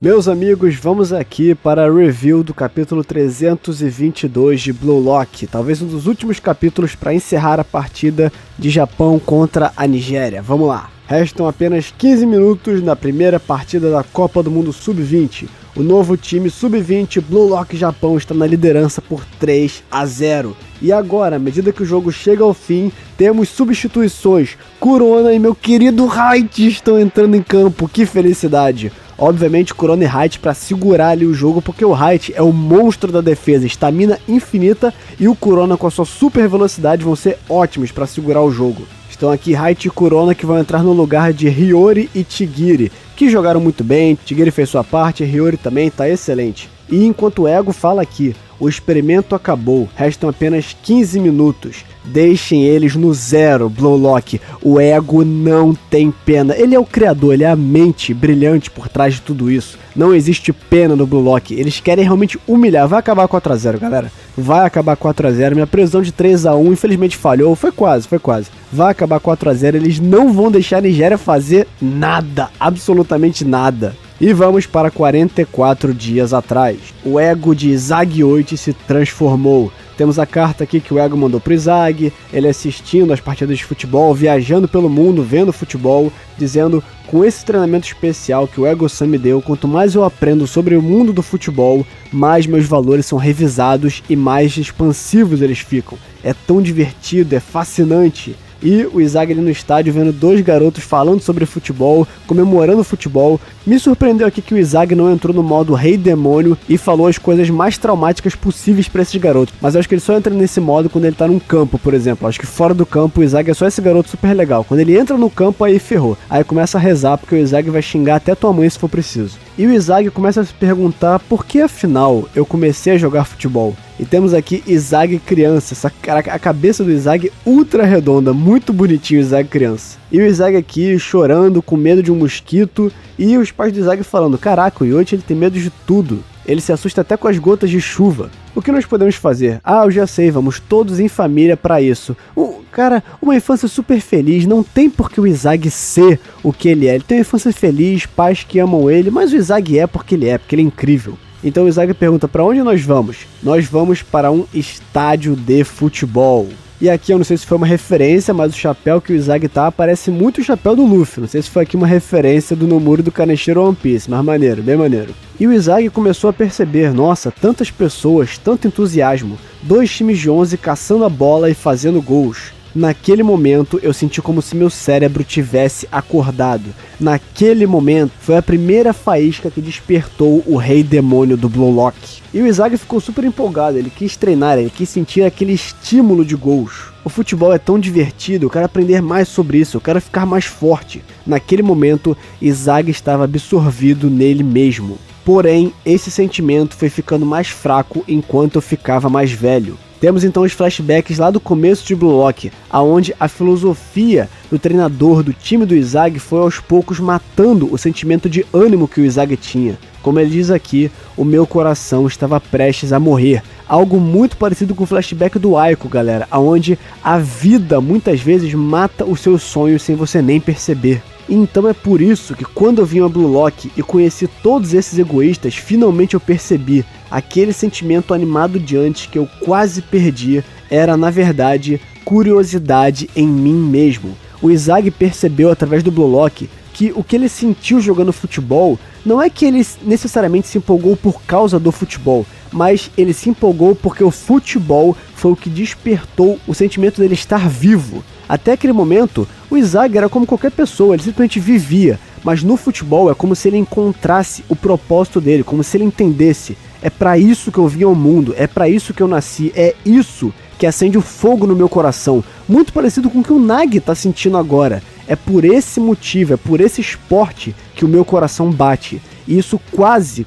Meus amigos, vamos aqui para a review do capítulo 322 de Blue Lock, talvez um dos últimos capítulos para encerrar a partida de Japão contra a Nigéria. Vamos lá! Restam apenas 15 minutos na primeira partida da Copa do Mundo Sub-20. O novo time Sub-20 Blue Lock Japão está na liderança por 3-0. E agora, à medida que o jogo chega ao fim, temos substituições. Kurona e meu querido Height estão entrando em campo, que felicidade! Obviamente Kurona e Height para segurar ali o jogo, porque o Height é o monstro da defesa, estamina infinita, e o Kurona com a sua super velocidade vão ser ótimos para segurar o jogo. Estão aqui Height e Kurona que vão entrar no lugar de Hiyori e Tigiri, que jogaram muito bem. Tigiri fez sua parte, Hiyori também está excelente. E enquanto o Ego fala aqui, o experimento acabou, restam apenas 15 minutos. Deixem eles no zero, Blue Lock. O Ego não tem pena. Ele é o criador, ele é a mente brilhante por trás de tudo isso. Não existe pena no Blue Lock. Eles querem realmente humilhar. Vai acabar 4-0, galera. Vai acabar 4-0. Minha previsão de 3-1 infelizmente falhou. Foi quase. Vai acabar 4-0. Eles não vão deixar a Nigéria fazer nada. Absolutamente nada. E vamos para 44 dias atrás. O ego de Izag 8 se transformou. Temos a carta aqui que o ego mandou pro Izag, ele assistindo as partidas de futebol, viajando pelo mundo, vendo futebol, dizendo: com esse treinamento especial que o Ego-san me deu, quanto mais eu aprendo sobre o mundo do futebol, mais meus valores são revisados e mais expansivos eles ficam. É tão divertido, é fascinante. E o Izag ali no estádio vendo dois garotos falando sobre futebol, comemorando futebol. Me surpreendeu aqui que o Izag não entrou no modo Rei Demônio e falou as coisas mais traumáticas possíveis para esses garotos. Mas eu acho que ele só entra nesse modo quando ele tá num campo, por exemplo. Acho que fora do campo o Izag é só esse garoto super legal. Quando ele entra no campo, aí ferrou. Aí começa a rezar porque o Izag vai xingar até tua mãe se for preciso. E o Izag começa a se perguntar por que afinal eu comecei a jogar futebol. E temos aqui Izag criança, a cabeça do Izag ultra redonda, muito bonitinho o Izag criança. E o Izag aqui chorando, com medo de um mosquito, e os pais do Izag falando: caraca, o Yoichi ele tem medo de tudo, ele se assusta até com as gotas de chuva. O que nós podemos fazer? Ah, eu já sei, vamos todos em família para isso. Cara, uma infância super feliz, não tem por que o Izag ser o que ele é. Ele tem uma infância feliz, pais que amam ele, mas o Izag é porque ele é incrível. Então o Izag pergunta: para onde nós vamos? Nós vamos para um estádio de futebol. E aqui eu não sei se foi uma referência, mas o chapéu que o Izag tá parece muito o chapéu do Luffy. Não sei se foi aqui uma referência do Nomuro do Kaneshiro One Piece, mas maneiro, bem maneiro. E o Izag começou a perceber: nossa, tantas pessoas, tanto entusiasmo, 2 times de 11 caçando a bola e fazendo gols. Naquele momento eu senti como se meu cérebro tivesse acordado. Naquele momento foi a primeira faísca que despertou o rei demônio do Blue Lock. E o Izag ficou super empolgado, ele quis treinar, ele quis sentir aquele estímulo de gols. O futebol é tão divertido, eu quero aprender mais sobre isso, eu quero ficar mais forte. Naquele momento, Izag estava absorvido nele mesmo. Porém, esse sentimento foi ficando mais fraco enquanto eu ficava mais velho. Temos então os flashbacks lá do começo de Blue Lock, aonde a filosofia do treinador do time do Izag foi aos poucos matando o sentimento de ânimo que o Izag tinha. Como ele diz aqui, o meu coração estava prestes a morrer. Algo muito parecido com o flashback do Aiko, galera, aonde a vida muitas vezes mata os seus sonhos sem você nem perceber. Então é por isso que quando eu vim a Blue Lock e conheci todos esses egoístas, finalmente eu percebi: aquele sentimento animado de antes que eu quase perdi era, na verdade, curiosidade em mim mesmo. O Izag percebeu através do Blue Lock que o que ele sentiu jogando futebol não é que ele necessariamente se empolgou por causa do futebol, mas ele se empolgou porque o futebol foi o que despertou o sentimento dele estar vivo. Até aquele momento, o Izag era como qualquer pessoa, ele simplesmente vivia, mas no futebol é como se ele encontrasse o propósito dele, como se ele entendesse: é pra isso que eu vim ao mundo, é pra isso que eu nasci, é isso que acende o fogo no meu coração, muito parecido com o que o Nagi tá sentindo agora. É por esse motivo, é por esse esporte que o meu coração bate. E isso quase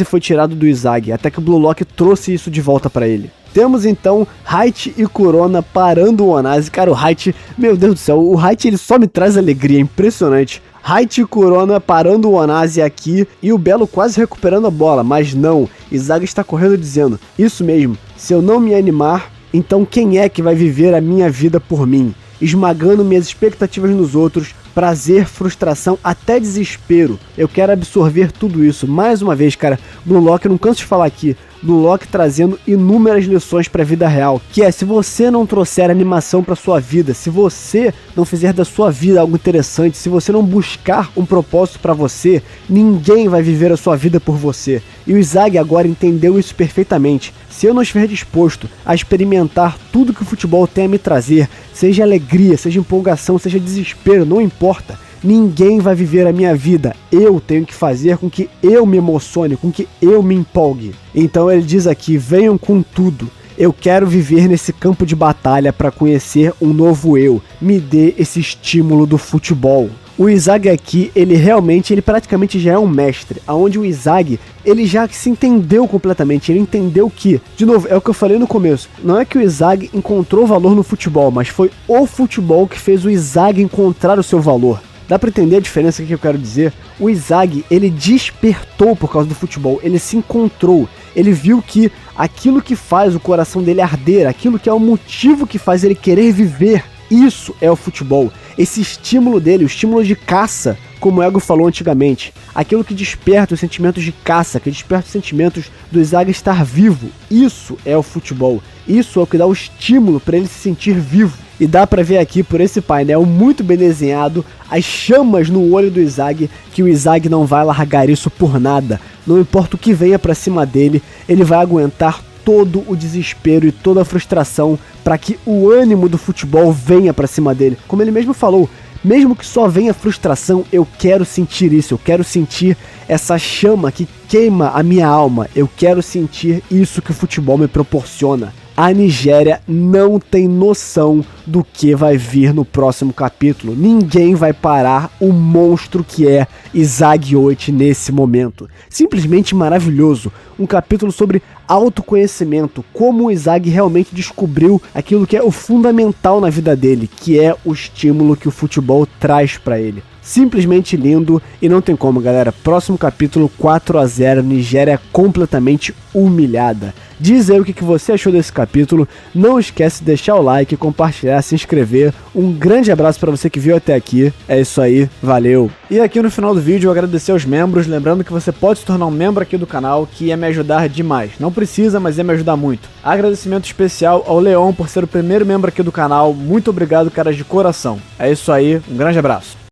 foi tirado do Izag, até que o Blue Lock trouxe isso de volta pra ele. Temos então Height e Kurona parando o Onazi. Cara, o Height, meu Deus do céu, o Height ele só me traz alegria, impressionante. Height e Kurona parando o Onazi aqui e o Belo quase recuperando a bola, mas não, Izag está correndo dizendo: isso mesmo, se eu não me animar, então quem é que vai viver a minha vida por mim? Esmagando minhas expectativas nos outros, prazer, frustração, até desespero. Eu quero absorver tudo isso. Mais uma vez, cara, Blue Lock, eu não canso de falar aqui, Blue Lock trazendo inúmeras lições para a vida real, que é, se você não trouxer animação para sua vida, se você não fizer da sua vida algo interessante, se você não buscar um propósito para você, ninguém vai viver a sua vida por você. E o Izag agora entendeu isso perfeitamente. Se eu não estiver disposto a experimentar tudo que o futebol tem a me trazer, seja alegria, seja empolgação, seja desespero, não importa, ninguém vai viver a minha vida. Eu tenho que fazer com que eu me emocione, com que eu me empolgue. Então ele diz aqui, venham com tudo. Eu quero viver nesse campo de batalha para conhecer um novo eu. Me dê esse estímulo do futebol. O Izag aqui, ele praticamente já é um mestre, aonde o Izag, ele já se entendeu completamente, ele entendeu que, de novo, é o que eu falei no começo, não é que o Izag encontrou valor no futebol, mas foi o futebol que fez o Izag encontrar o seu valor. Dá pra entender a diferença que eu quero dizer? O Izag, ele despertou por causa do futebol, ele se encontrou, ele viu que aquilo que faz o coração dele arder, aquilo que é o motivo que faz ele querer viver, isso é o futebol. Esse estímulo dele, o estímulo de caça, como o Ego falou antigamente, aquilo que desperta os sentimentos de caça, que desperta os sentimentos do Izag estar vivo, isso é o futebol. Isso é o que dá o estímulo para ele se sentir vivo. E dá pra ver aqui por esse painel muito bem desenhado as chamas no olho do Izag, que o Izag não vai largar isso por nada. Não importa o que venha pra cima dele, ele vai aguentar todo o desespero e toda a frustração para que o ânimo do futebol venha pra cima dele. Como ele mesmo falou, mesmo que só venha frustração, eu quero sentir isso, eu quero sentir essa chama que queima a minha alma, eu quero sentir isso que o futebol me proporciona. A Nigéria não tem noção do que vai vir no próximo capítulo. Ninguém vai parar o monstro que é Izag Oi nesse momento. Simplesmente maravilhoso. Um capítulo sobre autoconhecimento, como o Izag realmente descobriu aquilo que é o fundamental na vida dele, que é o estímulo que o futebol traz para ele. Simplesmente lindo e não tem como, galera. Próximo capítulo 4-0, Nigéria completamente humilhada. Diz aí o que você achou desse capítulo. Não esquece de deixar o like, compartilhar, se inscrever. Um grande abraço para você que viu até aqui. É isso aí, valeu! E aqui no final do vídeo eu agradecer aos membros, lembrando que você pode se tornar um membro aqui do canal, que ia me ajudar demais. Não precisa, mas ia me ajudar muito. Agradecimento especial ao Leon por ser o primeiro membro aqui do canal. Muito obrigado, caras, de coração. É isso aí, um grande abraço.